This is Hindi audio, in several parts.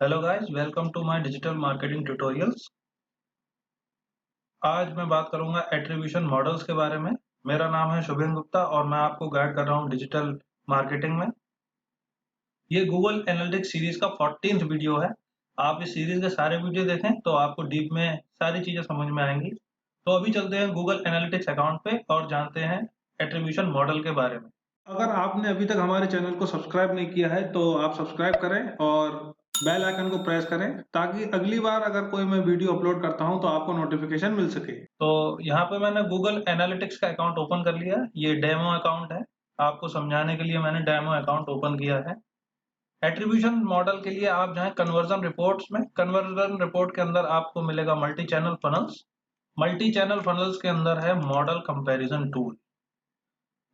Hello guys, welcome to my digital marketing tutorials. आज मैं बात करूंगा एट्रीब्यूशन मॉडल्स के बारे में। मेरा नाम है शुभेन गुप्ता और मैं आपको गाइड कर रहा हूं डिजिटल मार्केटिंग में। ये गूगल एनालिटिक्स सीरीज का 14th वीडियो है। आप इस सीरीज के सारे वीडियो देखें तो आपको डीप में सारी चीजें समझ में आएंगी। तो अभी चलते हैं गूगल एनालिटिक्स अकाउंट पे और जानते हैं एट्रीब्यूशन मॉडल के बारे में। अगर आपने अभी तक हमारे चैनल को सब्सक्राइब नहीं किया है तो आप सब्सक्राइब करें और बेल आइकन को प्रेस करें ताकि अगली बार अगर कोई मैं वीडियो अपलोड करता हूं तो आपको नोटिफिकेशन मिल सके। तो यहाँ पे मैंने गूगल एनालिटिक्स का अकाउंट ओपन कर लिया। ये डेमो अकाउंट है। आपको समझाने के लिए मैंने डेमो अकाउंट ओपन किया है। एट्रीब्यूशन मॉडल के लिए आप जाएं कन्वर्जन रिपोर्ट्स में। कन्वर्जन रिपोर्ट के अंदर आपको मिलेगा multi channel funnels. Multi channel funnels के अंदर है मॉडल कंपैरिजन टूल।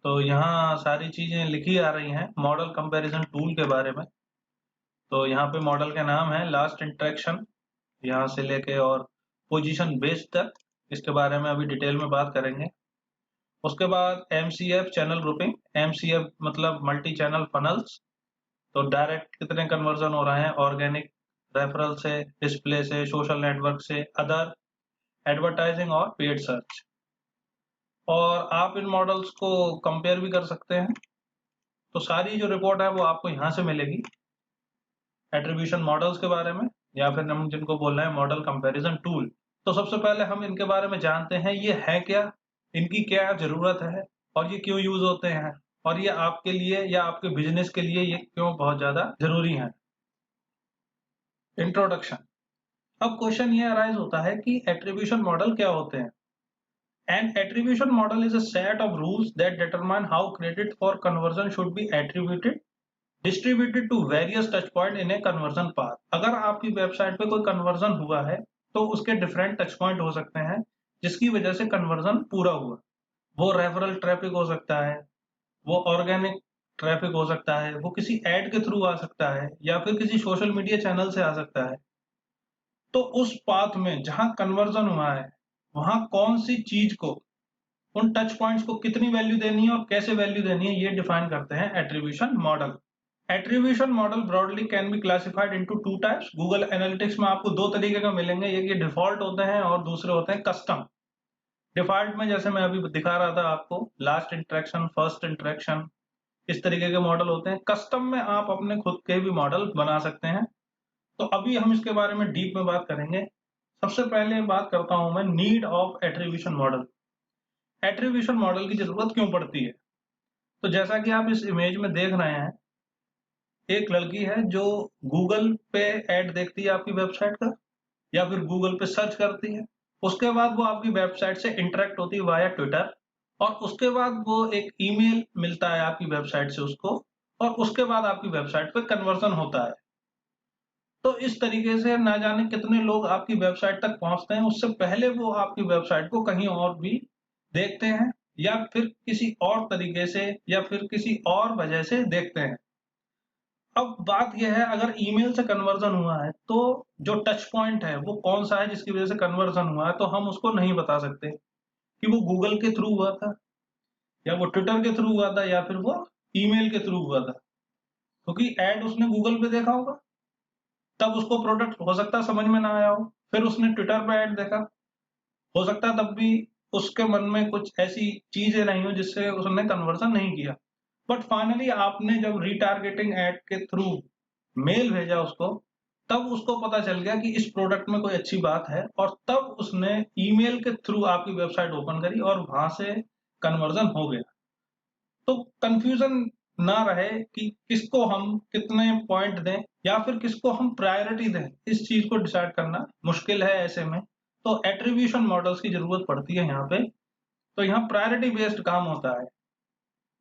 तो यहाँ सारी चीजें लिखी आ रही हैं मॉडल कंपैरिजन टूल के बारे में। तो यहाँ पे मॉडल के नाम है लास्ट इंटरेक्शन, यहाँ से लेके और पोजीशन बेस्ड तक। इसके बारे में अभी डिटेल में बात करेंगे। उसके बाद MCF चैनल ग्रुपिंग। MCF मतलब मल्टी चैनल फनल्स। तो डायरेक्ट कितने कन्वर्जन हो रहे हैं, ऑर्गेनिक, रेफरल से, डिस्प्ले से, सोशल नेटवर्क से, अदर, एडवर्टाइजिंग और पेड सर्च। और आप इन मॉडल्स को कंपेयर भी कर सकते हैं। तो सारी जो रिपोर्ट है वो आपको यहाँ से मिलेगी एट्रीब्यूशन मॉडल्स के बारे में, या फिर हम जिनको बोल रहे हैं मॉडल कंपैरिजन टूल। तो सबसे पहले हम इनके बारे में जानते हैं ये है क्या, इनकी क्या जरूरत है और ये क्यों यूज होते हैं, और ये आपके लिए या आपके बिजनेस के लिए ये क्यों बहुत ज्यादा जरूरी है। इंट्रोडक्शन। अब क्वेश्चन ये अराइज होता है कि एट्रीब्यूशन मॉडल क्या होते हैं। An attribution model is a set of rules that determine how credit for conversion should be attributed distributed to various touch point in a conversion path. अगर आपकी वेबसाइट पे कोई कन्वर्जन हुआ है तो उसके डिफरेंट टच पॉइंट हो सकते हैं जिसकी वजह से कन्वर्जन पूरा हुआ। वो रेफरल ट्रैफिक हो सकता है, वो ऑर्गेनिक ट्रैफिक हो सकता है, वो किसी एड के थ्रू आ सकता है, या फिर किसी सोशल मीडिया चैनल से आ सकता है। तो उस पाथ में जहां कन्वर्जन हुआ है वहां कौन सी चीज को, उन टच पॉइंट्स को कितनी वैल्यू देनी है और कैसे वैल्यू देनी है, ये डिफाइन करते हैं attribution model. Attribution model broadly can be classified into two types. Google analytics में आपको दो तरीके का मिलेंगे, एक ये डिफॉल्ट होते हैं और दूसरे होते हैं कस्टम। डिफॉल्ट में जैसे मैं अभी दिखा रहा था आपको, लास्ट इंटरेक्शन, फर्स्ट इंटरेक्शन, इस तरीके के मॉडल होते हैं। कस्टम में आप अपने खुद के भी मॉडल बना सकते हैं। तो अभी हम इसके बारे में डीप में बात करेंगे। सबसे पहले बात करता हूं मैं need of attribution model. Attribution model की जरूरत क्यों पड़ती है। तो जैसा कि आप इस इमेज में देख रहे हैं, एक लड़की है जो गूगल पे ऐड देखती है आपकी वेबसाइट का, या फिर गूगल पे सर्च करती है। उसके बाद वो आपकी वेबसाइट से इंटरेक्ट होती है वाया ट्विटर, और उसके बाद वो एक ईमेल मिलता है आपकी वेबसाइट से उसको, और उसके बाद आपकी वेबसाइट पे कन्वर्जन होता है। तो इस तरीके से ना जाने कितने लोग आपकी वेबसाइट तक पहुंचते हैं, उससे पहले वो आपकी वेबसाइट को कहीं और भी देखते हैं, या फिर किसी और तरीके से, या फिर किसी और वजह से देखते हैं। अब बात यह है, अगर ईमेल से कन्वर्जन हुआ है तो जो टच पॉइंट है वो कौन सा है जिसकी वजह से कन्वर्जन हुआ है, तो हम उसको नहीं बता सकते कि वो गूगल के थ्रू हुआ था, या वो ट्विटर के थ्रू हुआ था, या फिर वो ईमेल के थ्रू हुआ था। क्योंकि एड उसने गूगल पे देखा होगा, तब उसको प्रोडक्ट हो सकता है समझ में ना आया हो। फिर उसने ट्विटर पे ऐड देखा, हो सकता है तब भी उसके मन में कुछ ऐसी चीजें नहीं हो जिससे उसने कन्वर्जन नहीं किया। बट फाइनली आपने जब रीटारगेटिंग ऐड के थ्रू मेल भेजा उसको, तब उसको पता चल गया कि इस प्रोडक्ट में कोई अच्छी बात है, और तब उसने ईमेल के थ्रू आपकी वेबसाइट ओपन करी और वहां से कन्वर्जन हो गया। तो कंफ्यूजन ना रहे कि किसको हम कितने पॉइंट दें या फिर किसको हम प्रायोरिटी दें, इस चीज को डिसाइड करना मुश्किल है ऐसे में। तो एट्रीब्यूशन मॉडल्स की जरूरत पड़ती है यहाँ पे। तो यहाँ प्रायोरिटी बेस्ड काम होता है।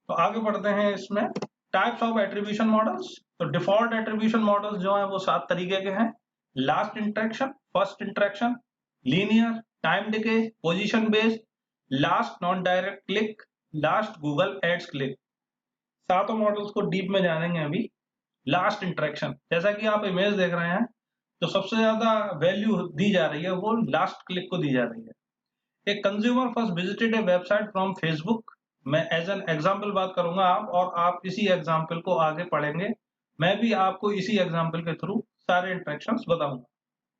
तो आगे बढ़ते हैं इसमें। Types of attribution models. तो डिफॉल्ट एट्रीब्यूशन मॉडल्स जो है वो 7 तरीके के हैं। Last interaction, first interaction, linear, time decay, position based, last non direct click, last Google ads click. सातों मॉडल्स को डीप में जानेंगे अभी। लास्ट इंटरेक्शन, जैसा कि आप इमेज देख रहे हैं, जो सबसे ज्यादा वैल्यू दी जा रही है वो लास्ट क्लिक को दी जा रही है। एक consumer first visited a website from Facebook. मैं एज एन एग्जाम्पल बात करूंगा, आप और आप इसी एग्जाम्पल को आगे पढ़ेंगे। मैं भी आपको इसी एग्जाम्पल के थ्रू सारे इंटरेक्शंस बताऊंगा।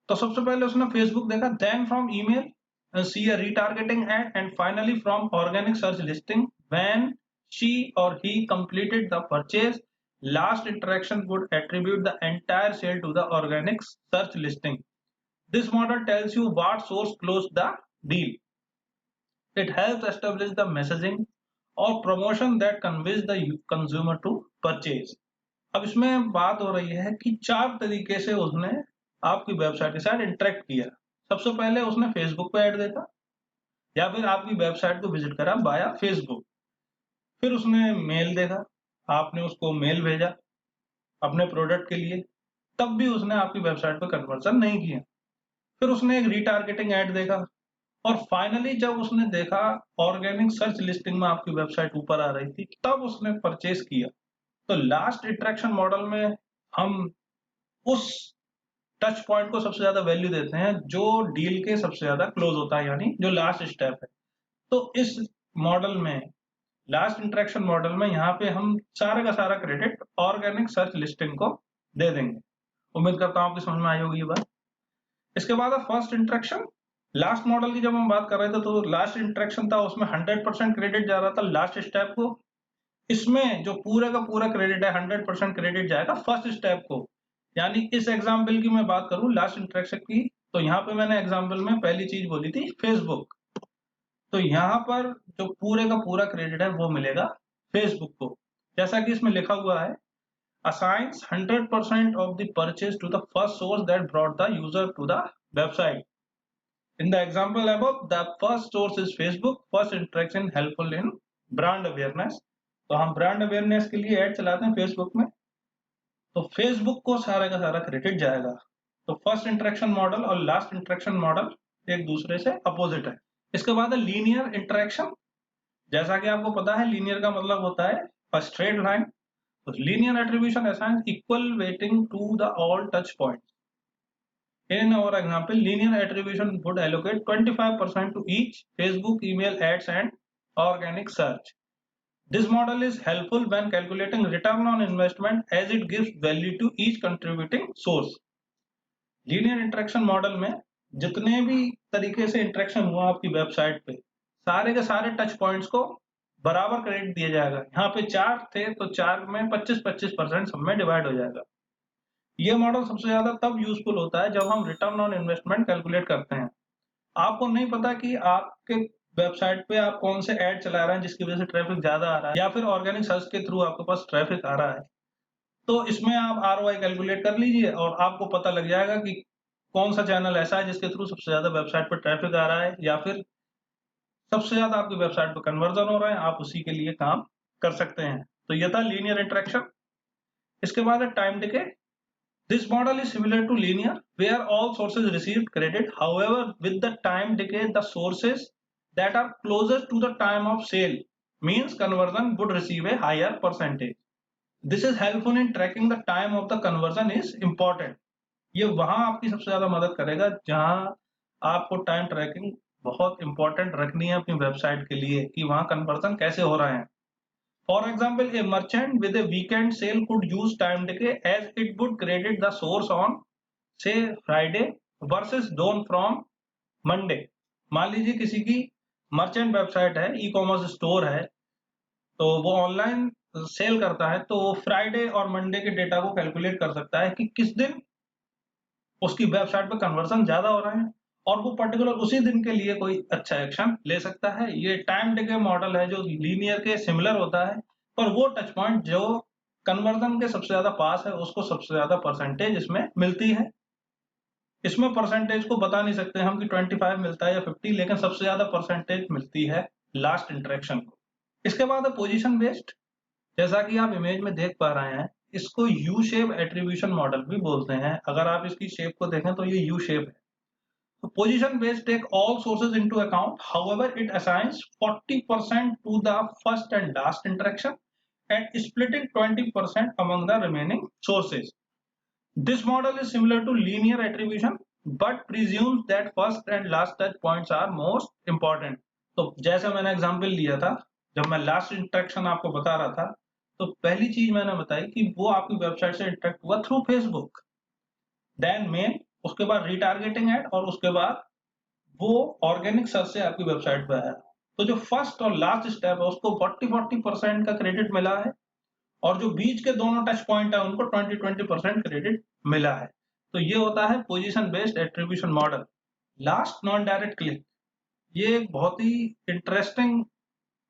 तो सबसे पहले उसने फेसबुक देखा, then from email see a retargeting ad, and finally from organic search listing when she or he completed the purchase. Last interaction would attribute the entire sale to the organic search listing. This model tells you what source closed the deal. It helps establish the messaging or promotion that conveys the consumer to purchase. अब इसमें बात हो रही है कि 4 तरीके से उसने आपकी वेबसाइट के साथ इंटरेक्ट किया। सबसे पहले उसने फेसबुक पे ऐड देखा या फिर आपकी वेबसाइट को विजिट करा बाया फेसबुक। फिर उसने मेल देखा, आपने उसको मेल भेजा अपने प्रोडक्ट के लिए, तब भी उसने आपकी वेबसाइट पे कन्वर्जन नहीं किया। फिर उसने एक रीटारगेटिंग ऐड देखा और फाइनली जब उसने देखा ऑर्गेनिक सर्च लिस्टिंग में आपकी वेबसाइट ऊपर आ रही थी, तब उसने परचेज किया। तो लास्ट इंटरेक्शन मॉडल में हम उस टच पॉइंट को सबसे ज्यादा वैल्यू देते हैं जो डील के सबसे ज्यादा क्लोज होता है, यानी जो लास्ट स्टेप है। तो इस मॉडल में, लास्ट इंटरेक्शन मॉडल में, यहाँ पे हम सारे का सारा क्रेडिट ऑर्गेनिक सर्च लिस्टिंग को दे देंगे। उम्मीद करता हूँ आपकी समझ में आई होगी ये बात। इसके बाद फर्स्ट इंटरेक्शन, लास्ट मॉडल की जब हम बात कर रहे थे तो लास्ट इंटरेक्शन था, उसमें 100% क्रेडिट जा रहा था लास्ट स्टेप को। इसमें जो पूरा का पूरा क्रेडिट है 100% क्रेडिट जाएगा फर्स्ट स्टेप को। यानी इस एग्जाम्पल की मैं बात करूं लास्ट इंटरेक्शन की, तो यहाँ पे मैंने एग्जाम्पल में पहली चीज बोली थी फेसबुक, तो यहाँ पर जो पूरे का पूरा क्रेडिट है वो मिलेगा फेसबुक को। जैसा कि इसमें लिखा हुआ है, assigns 100% of the purchase to the first source that brought the user to the website. In the example above, the first source is Facebook. First interaction helpful in brand awareness. तो हम ब्रांड अवेयरनेस के लिए ऐड चलाते हैं फेसबुक में, तो फेसबुक को सारा का सारा क्रेडिट जाएगा। तो फर्स्ट इंटरेक्शन मॉडल और लास्ट इंटरेक्शन मॉडल एक दूसरे से अपोजिट है। इसके बाद है लीनियर इंटरेक्शन। जैसा कि आपको पता है लीनियर का मतलब होता है अ स्ट्रेट लाइन। तो linear attribution assigns equal weighting to the all touch points. In our example, linear attribution would allocate 25% to each Facebook, email, ads, and organic search. This model is helpful when calculating return on investment as it gives value to each contributing source. Linear interaction model में जितने भी तरीके से इंटरेक्शन हुआ आपकी वेबसाइट पे, सारे के सारे टच पॉइंट्स को बराबर क्रेडिट दिया जाएगा। यहाँ पे 4 थे तो 4 में 25-25% सब में डिवाइड हो जाएगा। ये मॉडल सबसे ज्यादा तब यूजफुल होता है जब हम रिटर्न ऑन इन्वेस्टमेंट कैलकुलेट करते हैं। आपको नहीं पता कि आपके वेबसाइट पे आप कौन से ऐड चला रहे हैं जिसकी वजह से ट्रैफिक ज्यादा आ रहा है, या फिर ऑर्गेनिक सर्च के थ्रू आपके पास ट्रैफिक आ रहा है, तो इसमें आप ROI कैलकुलेट कर लीजिए और आपको पता लग जाएगा कि कौन सा चैनल ऐसा है जिसके थ्रू सबसे ज्यादा वेबसाइट पर ट्रैफिक आ रहा है या फिर सबसे ज्यादा आपकी वेबसाइट पर कन्वर्जन हो रहा है। आप उसी के लिए काम कर सकते हैं। तो ये था लीनियर इंटरेक्शन। इसके बाद है time decay. This model is similar to linear, where all sources received credit. However, with the time decay, the sources that are closest to the time of sale means conversion would receive a higher percentage. This is helpful in tracking the time of the conversion is important. ये वहां आपकी सबसे ज्यादा मदद करेगा जहां आपको टाइम ट्रैकिंग बहुत इंपॉर्टेंट रखनी है अपनी वेबसाइट के लिए कि वहां कन्वर्जन कैसे हो रहे हैं। For example, a merchant with a weekend sale could use time decay as it would credit the source on, say, Friday versus done from Monday. मान लीजिए किसी की मर्चेंट वेबसाइट है, ई कॉमर्स स्टोर है, तो वो ऑनलाइन सेल करता है, तो वो फ्राइडे और मंडे के डेटा को कैलकुलेट कर सकता है कि किस दिन उसकी वेबसाइट पे कन्वर्जन ज्यादा हो रहे हैं और वो पर्टिकुलर उसी दिन के लिए कोई अच्छा एक्शन ले सकता है। ये टाइम डिके मॉडल है जो लीनियर के सिमिलर होता है, पर वो टच पॉइंट जो कन्वर्जन के सबसे ज्यादा पास है उसको सबसे ज्यादा परसेंटेज इसमें मिलती है। इसमें परसेंटेज को बता नहीं सकते हम कि 25 मिलता है या 50, लेकिन सबसे ज्यादा परसेंटेज मिलती है लास्ट इंटरेक्शन को। इसके बाद है पोजीशन बेस्ड। जैसा कि आप इमेज में देख पा रहे हैं, इसको यू शेप एट्रीब्यूशन मॉडल भी बोलते हैं। अगर आप इसकी शेप को देखें तो ये यू शेप है। तो position based take all sources into account, however it assigns 40% to the first and last interaction and splitting 20% among the remaining sources. This model is similar to linear attribution but presumes that first and last touch points are most important. तो जैसे मैंने एग्जांपल लिया था, जब मैं लास्ट इंटरेक्शन आपको बता रहा था, तो पहली चीज मैंने बताई कि वो आपकी वेबसाइट से इंटरेक्ट हुआ थ्रू फेसबुक। देन मेन, उसके बाद रीटारगेटिंग एड, और उसके बाद वो ऑर्गेनिक सर्च से आपकी वेबसाइट पे आया। तो जो फर्स्ट और लास्ट स्टेप है उसको 40% का क्रेडिट मिला है, और जो बीच के दोनों टच पॉइंट है उनको 20% क्रेडिट मिला है। तो ये होता है position based attribution model. Last non direct click, ये एक बहुत ही इंटरेस्टिंग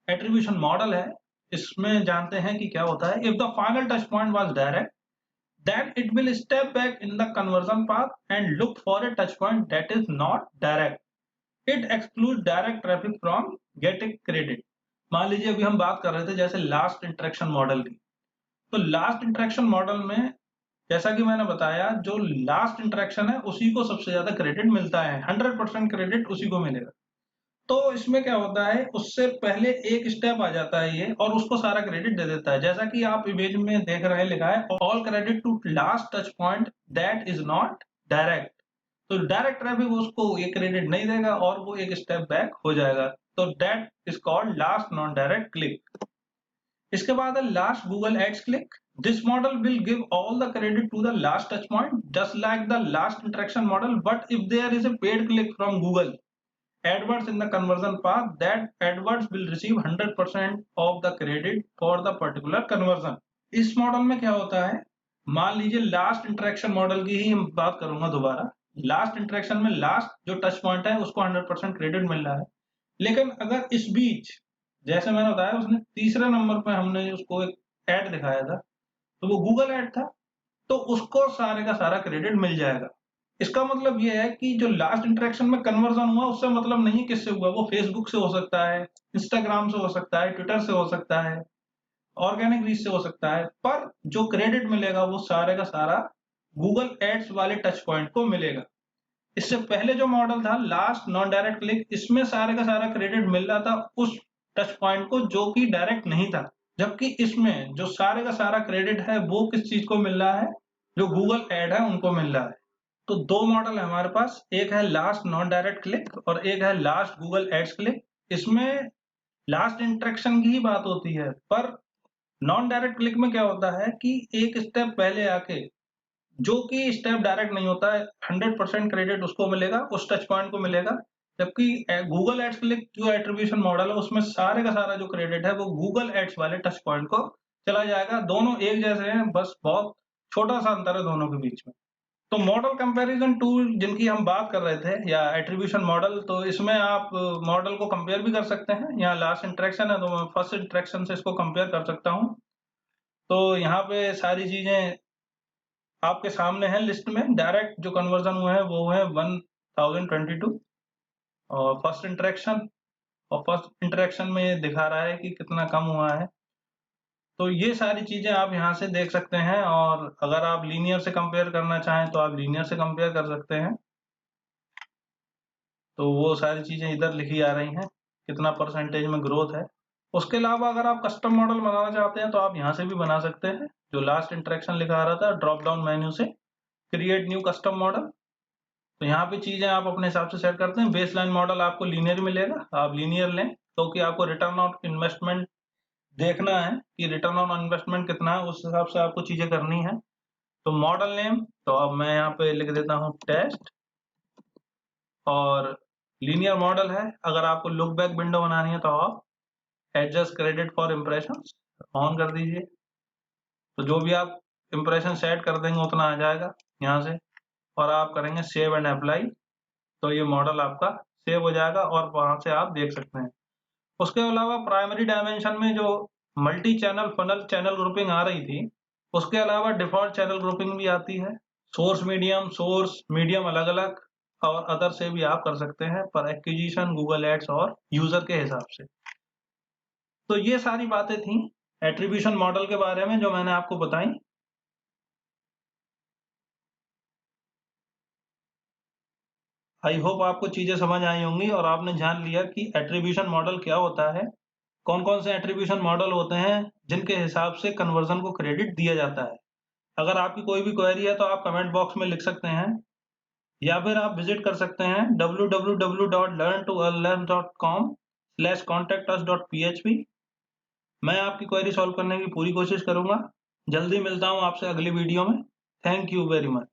एट्रीब्यूशन मॉडल है। इसमें जानते हैं कि क्या होता है। If the final touch point was direct, then it will step back in the conversion path and look for a touch point that is not direct. It excludes direct traffic from getting credit. मान लीजिए अभी हम बात कर रहे थे जैसे लास्ट इंटरेक्शन मॉडल की। तो लास्ट इंटरेक्शन मॉडल में जैसा कि मैंने बताया, जो लास्ट इंटरेक्शन है उसी को सबसे ज्यादा क्रेडिट मिलता है, 100% क्रेडिट उसी को मिलेगा। तो इसमें क्या होता है, उससे पहले एक स्टेप आ जाता है ये, और उसको सारा क्रेडिट दे देता है। जैसा कि आप इमेज में देख रहे हैं, लिखा है all credit to last touch point that is not direct. तो डायरेक्ट ट्रैफिक उसको ये क्रेडिट नहीं देगा और वो एक स्टेप बैक हो जाएगा। तो that is called last non direct click. इसके बाद है last Google ads click. This model will give all the credit to the last touch point just like the last interaction model, but if there is a paid click from Google AdWords in the conversion path, that AdWords will receive 100% of the credit for the particular conversion. इस मॉडल में क्या होता है, मान लीजिए लास्ट इंटरेक्शन मॉडल की ही हम बात करूंगा दोबारा। लास्ट इंटरेक्शन में लास्ट जो टच पॉइंट है उसको 100% क्रेडिट मिल रहा है, लेकिन अगर इस बीच, जैसे मैंने बताया, उसने तीसरे नंबर पे हमने उसको एक एड दिखाया था, तो वो गूगल एड था, तो उसको सारे का सारा क्रेडिट मिल जाएगा। इसका मतलब ये है कि जो लास्ट इंटरेक्शन में कन्वर्जन हुआ उससे मतलब नहीं किससे हुआ, वो फेसबुक से हो सकता है, इंस्टाग्राम से हो सकता है, ट्विटर से हो सकता है, ऑर्गेनिक रीच से हो सकता है, पर जो क्रेडिट मिलेगा वो सारे का सारा गूगल एड्स वाले टच पॉइंट को मिलेगा। इससे पहले जो मॉडल था लास्ट नॉन डायरेक्ट क्लिक, इसमें सारे का सारा क्रेडिट मिल रहा था उस टच पॉइंट को जो कि डायरेक्ट नहीं था, जबकि इसमें जो सारे का सारा क्रेडिट है वो किस चीज को मिल रहा है, जो गूगल एड है उनको मिल रहा है। तो दो मॉडल है हमारे पास, एक है लास्ट नॉन डायरेक्ट क्लिक और एक है लास्ट गूगल एड्स क्लिक। इसमें लास्ट इंटरेक्शन की ही बात होती है, पर नॉन डायरेक्ट क्लिक में क्या होता है कि एक स्टेप पहले आके, जो कि स्टेप डायरेक्ट नहीं होता है, 100% क्रेडिट उसको मिलेगा, उस टच पॉइंट को मिलेगा। जबकि गूगल एड्स क्लिक जो एट्रीब्यूशन मॉडल है उसमें सारे का सारा जो क्रेडिट है वो गूगल एड्स वाले टच पॉइंट को चला जाएगा। दोनों एक जैसे हैं, बस बहुत छोटा सा अंतर है दोनों के बीच में। तो मॉडल कंपैरिजन टूल जिनकी हम बात कर रहे थे, या एट्रीब्यूशन मॉडल, तो इसमें आप मॉडल को कंपेयर भी कर सकते हैं। यहाँ लास्ट इंटरेक्शन है तो मैं फर्स्ट इंटरेक्शन से इसको कंपेयर कर सकता हूँ। तो यहाँ पे सारी चीजें आपके सामने है लिस्ट में। डायरेक्ट जो कन्वर्जन हुआ है वो है 1022, और फर्स्ट इंटरेक्शन में ये दिखा रहा है कि कितना कम हुआ है। तो ये सारी चीजें आप यहाँ से देख सकते हैं, और अगर आप लीनियर से कंपेयर करना चाहें तो आप लीनियर से कंपेयर कर सकते हैं। तो वो सारी चीजें इधर लिखी आ रही हैं, कितना परसेंटेज में ग्रोथ है। उसके अलावा अगर आप कस्टम मॉडल बनाना चाहते हैं तो आप यहाँ से भी बना सकते हैं। जो लास्ट इंटरेक्शन लिखा आ रहा था, ड्रॉप डाउन मेन्यू से क्रिएट न्यू कस्टम मॉडल, तो यहाँ पे चीजें आप अपने हिसाब से सेट करते हैं। बेस लाइन मॉडल आपको लीनियर मिलेगा, आप लीनियर लें, क्योंकि आपको रिटर्न ऑन इन्वेस्टमेंट देखना है कि रिटर्न ऑन इन्वेस्टमेंट कितना है, उस हिसाब से आपको चीजें करनी है। तो मॉडल नेम, तो अब मैं यहाँ पे लिख देता हूँ टेस्ट, और लीनियर मॉडल है। अगर आपको लुक बैक विंडो बनानी है तो आप adjust credit for impression on कर दीजिए, तो जो भी आप इम्प्रेशन सेट कर देंगे उतना आ जाएगा यहाँ से, और आप करेंगे सेव एंड अप्लाई, तो ये मॉडल आपका सेव हो जाएगा और वहां से आप देख सकते हैं। उसके अलावा प्राइमरी डायमेंशन में जो multi channel funnel channel grouping आ रही थी, उसके अलावा डिफॉल्ट चैनल ग्रुपिंग भी आती है। सोर्स मीडियम अलग अलग, और अदर से भी आप कर सकते हैं, पर एक्विजिशन गूगल एड्स और यूजर के हिसाब से। तो ये सारी बातें थी एट्रीब्यूशन मॉडल के बारे में जो मैंने आपको बताई। आई होप आपको चीजें समझ आई होंगी और आपने जान लिया कि एट्रीब्यूशन मॉडल क्या होता है, कौन कौन से एट्रीब्यूशन मॉडल होते हैं जिनके हिसाब से कन्वर्जन को क्रेडिट दिया जाता है। अगर आपकी कोई भी क्वेरी है तो आप कमेंट बॉक्स में लिख सकते हैं, या फिर आप विजिट कर सकते हैं www.learntolearn.com/contactus.php। मैं आपकी क्वेरी सॉल्व करने की पूरी कोशिश करूंगा। जल्दी मिलता हूं आपसे अगली वीडियो में। Thank you very much.